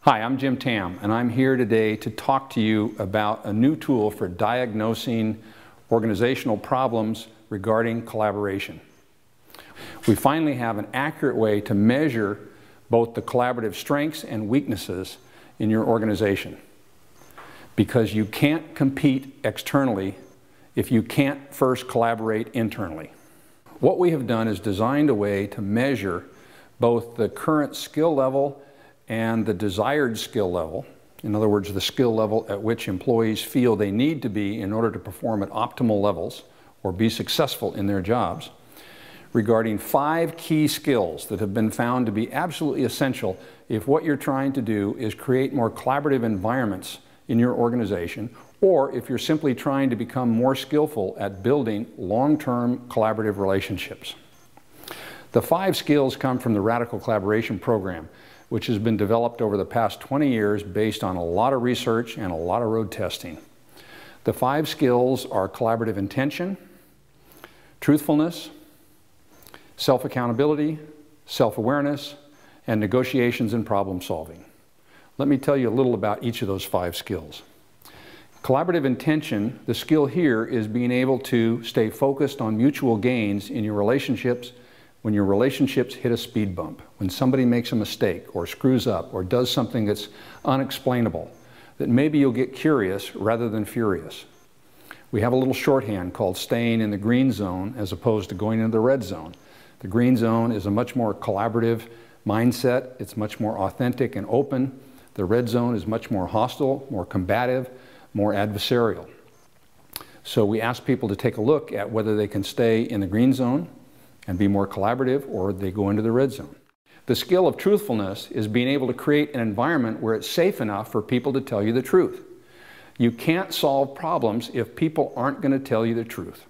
Hi, I'm Jim Tam, and I'm here today to talk to you about a new tool for diagnosing organizational problems regarding collaboration. We finally have an accurate way to measure both the collaborative strengths and weaknesses in your organization, because you can't compete externally if you can't first collaborate internally. What we have done is designed a way to measure both the current skill level and the desired skill level. In other words, the skill level at which employees feel they need to be in order to perform at optimal levels or be successful in their jobs, regarding 5 key skills that have been found to be absolutely essential if what you're trying to do is create more collaborative environments in your organization, or if you're simply trying to become more skillful at building long-term collaborative relationships. The 5 skills come from the Radical Collaboration Program, which has been developed over the past 20 years based on a lot of research and a lot of road testing. The 5 skills are collaborative intention, truthfulness, self-accountability, self-awareness, and negotiations and problem solving. Let me tell you a little about each of those 5 skills. Collaborative intention, the skill here is being able to stay focused on mutual gains in your relationships when your relationships hit a speed bump, when somebody makes a mistake or screws up or does something that's unexplainable, that maybe you'll get curious rather than furious. We have a little shorthand called staying in the green zone as opposed to going into the red zone. The green zone is a much more collaborative mindset. It's much more authentic and open. The red zone is much more hostile, more combative, more adversarial. So we ask people to take a look at whether they can stay in the green zone and be more collaborative, or they go into the red zone. The skill of truthfulness is being able to create an environment where it's safe enough for people to tell you the truth. You can't solve problems if people aren't going to tell you the truth.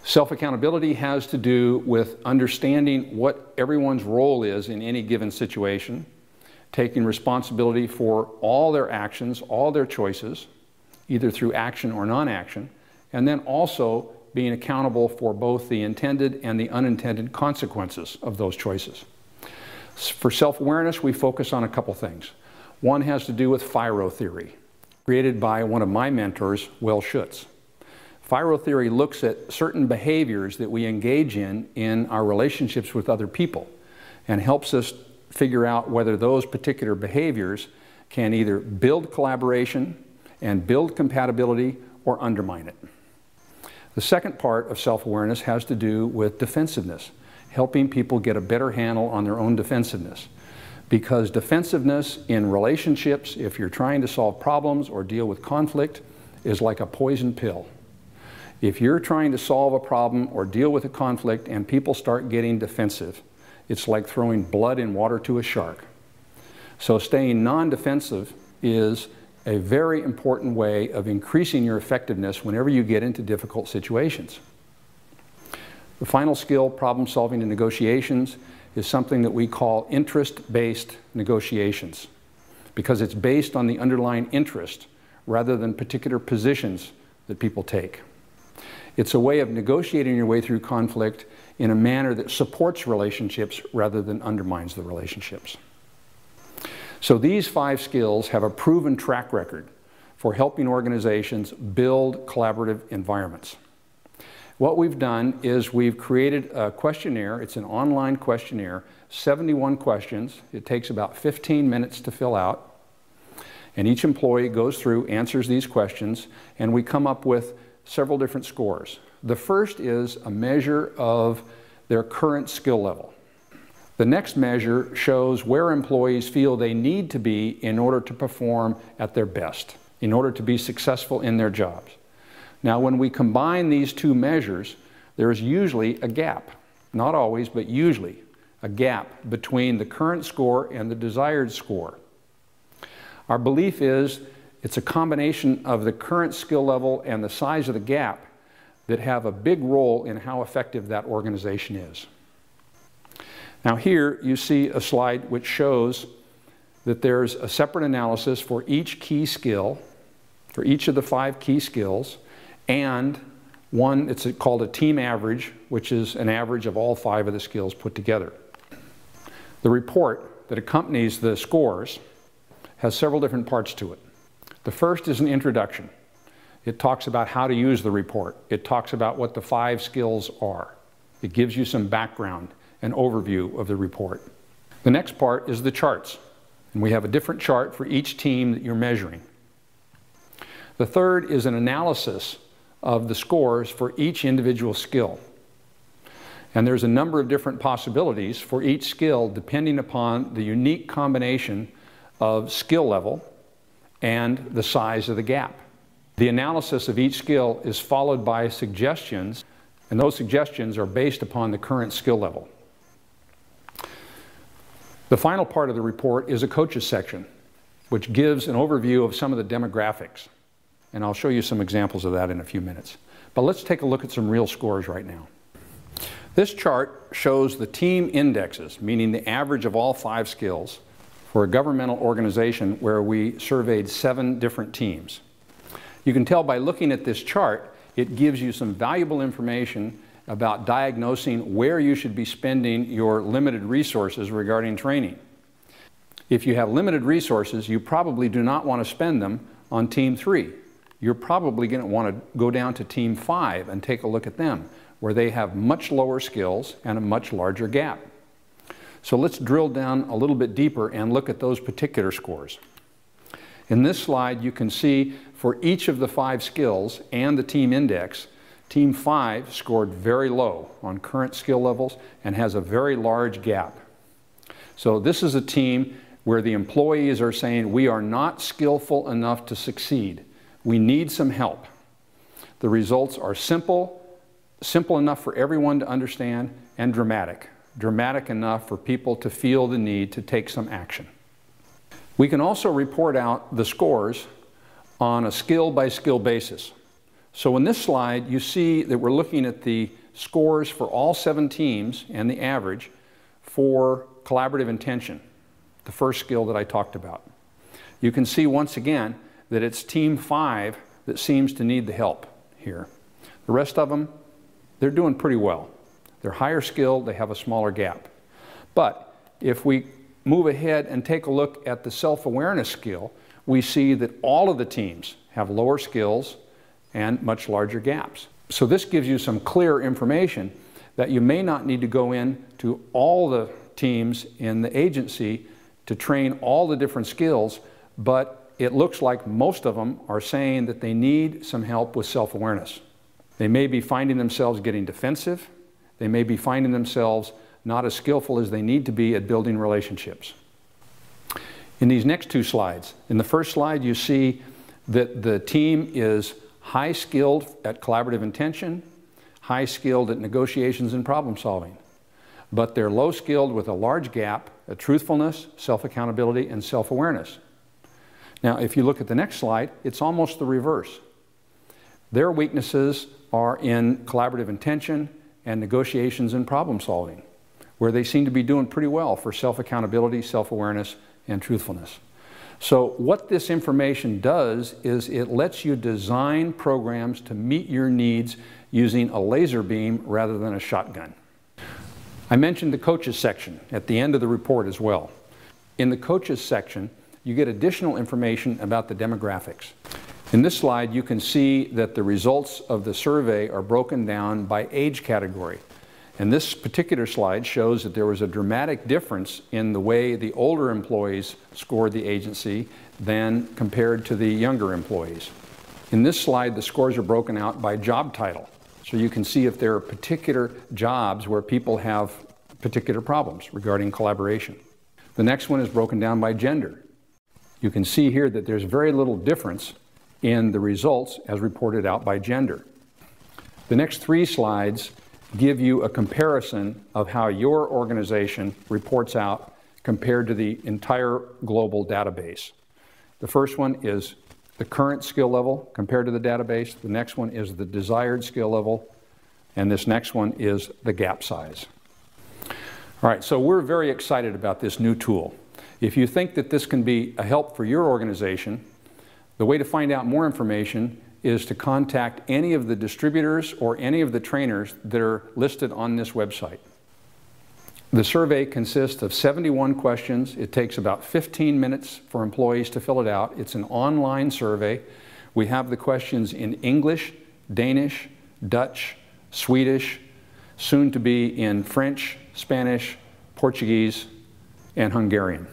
Self-accountability has to do with understanding what everyone's role is in any given situation, taking responsibility for all their actions, all their choices, either through action or non-action, and then also being accountable for both the intended and the unintended consequences of those choices. For self-awareness, we focus on a couple things. One has to do with FIRO theory, created by one of my mentors, Will Schutz. FIRO theory looks at certain behaviors that we engage in our relationships with other people, and helps us figure out whether those particular behaviors can either build collaboration and build compatibility or undermine it. The second part of self-awareness has to do with defensiveness, helping people get a better handle on their own defensiveness. Because defensiveness in relationships, if you're trying to solve problems or deal with conflict, is like a poison pill. If you're trying to solve a problem or deal with a conflict and people start getting defensive, it's like throwing blood in water to a shark. So staying non-defensive is a very important way of increasing your effectiveness whenever you get into difficult situations. The final skill, problem solving and negotiations, is something that we call interest-based negotiations, because it's based on the underlying interest rather than particular positions that people take. It's a way of negotiating your way through conflict in a manner that supports relationships rather than undermines the relationships. So these 5 skills have a proven track record for helping organizations build collaborative environments. What we've done is we've created a questionnaire. It's an online questionnaire, 71 questions. It takes about 15 minutes to fill out. And each employee goes through, answers these questions, and we come up with several different scores. The first is a measure of their current skill level. The next measure shows where employees feel they need to be in order to perform at their best, in order to be successful in their jobs. Now, when we combine these 2 measures, there is usually a gap. Not always, but usually a gap between the current score and the desired score. Our belief is it's a combination of the current skill level and the size of the gap that have a big role in how effective that organization is. Now here you see a slide which shows that there's a separate analysis for each key skill, for each of the 5 key skills, and one, it's called a team average, which is an average of all 5 of the skills put together. The report that accompanies the scores has several different parts to it. The first is an introduction. It talks about how to use the report. It talks about what the 5 skills are. It gives you some background and overview of the report. The next part is the charts, and we have a different chart for each team that you're measuring. The third is an analysis of the scores for each individual skill. And there's a number of different possibilities for each skill depending upon the unique combination of skill level and the size of the gap. The analysis of each skill is followed by suggestions, and those suggestions are based upon the current skill level. The final part of the report is a coaches section, which gives an overview of some of the demographics. And I'll show you some examples of that in a few minutes. But let's take a look at some real scores right now. This chart shows the team indexes, meaning the average of all 5 skills, for a governmental organization where we surveyed 7 different teams. You can tell by looking at this chart, it gives you some valuable information about diagnosing where you should be spending your limited resources regarding training. If you have limited resources, you probably do not want to spend them on Team 3. You're probably going to want to go down to Team 5 and take a look at them, where they have much lower skills and a much larger gap. So let's drill down a little bit deeper and look at those particular scores. In this slide, you can see for each of the 5 skills and the team index, Team 5 scored very low on current skill levels and has a very large gap. So this is a team where the employees are saying, we are not skillful enough to succeed. We need some help. The results are simple enough for everyone to understand, and dramatic enough for people to feel the need to take some action. We can also report out the scores on a skill-by-skill basis. So in this slide, you see that we're looking at the scores for all 7 teams and the average for collaborative intention, the first skill that I talked about. You can see once again that it's Team 5 that seems to need the help here. The rest of them, they're doing pretty well. They're higher skilled, they have a smaller gap. But if we move ahead and take a look at the self-awareness skill, we see that all of the teams have lower skills and much larger gaps. So this gives you some clear information that you may not need to go in to all the teams in the agency to train all the different skills, but it looks like most of them are saying that they need some help with self-awareness. They may be finding themselves getting defensive. They may be finding themselves not as skillful as they need to be at building relationships. In these next 2 slides, in the first slide you see that the team is high skilled at collaborative intention, high skilled at negotiations and problem solving, but they're low skilled with a large gap at truthfulness, self-accountability, and self-awareness. Now, if you look at the next slide, it's almost the reverse. Their weaknesses are in collaborative intention and negotiations and problem solving, where they seem to be doing pretty well for self-accountability, self-awareness, and truthfulness. So what this information does is it lets you design programs to meet your needs using a laser beam rather than a shotgun. I mentioned the coaches section at the end of the report as well. In the coaches section, you get additional information about the demographics. In this slide, you can see that the results of the survey are broken down by age category. And this particular slide shows that there was a dramatic difference in the way the older employees scored the agency than compared to the younger employees. In this slide, the scores are broken out by job title. So you can see if there are particular jobs where people have particular problems regarding collaboration. The next one is broken down by gender. You can see here that there's very little difference in the results as reported out by gender. The next 3 slides give you a comparison of how your organization reports out compared to the entire global database. The first one is the current skill level compared to the database. The next one is the desired skill level. And this next one is the gap size. All right, so we're very excited about this new tool. If you think that this can be a help for your organization, the way to find out more information is to contact any of the distributors or any of the trainers that are listed on this website. The survey consists of 71 questions. It takes about 15 minutes for employees to fill it out. It's an online survey. We have the questions in English, Danish, Dutch, Swedish, soon to be in French, Spanish, Portuguese, and Hungarian.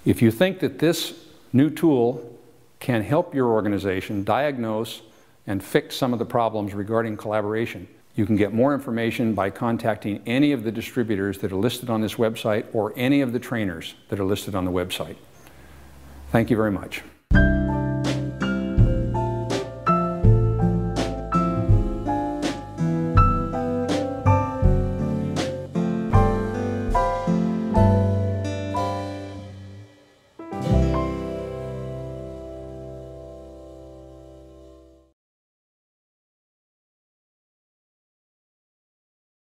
If you think that this new tool can help your organization diagnose and fix some of the problems regarding collaboration, you can get more information by contacting any of the distributors that are listed on this website or any of the trainers that are listed on the website. Thank you very much.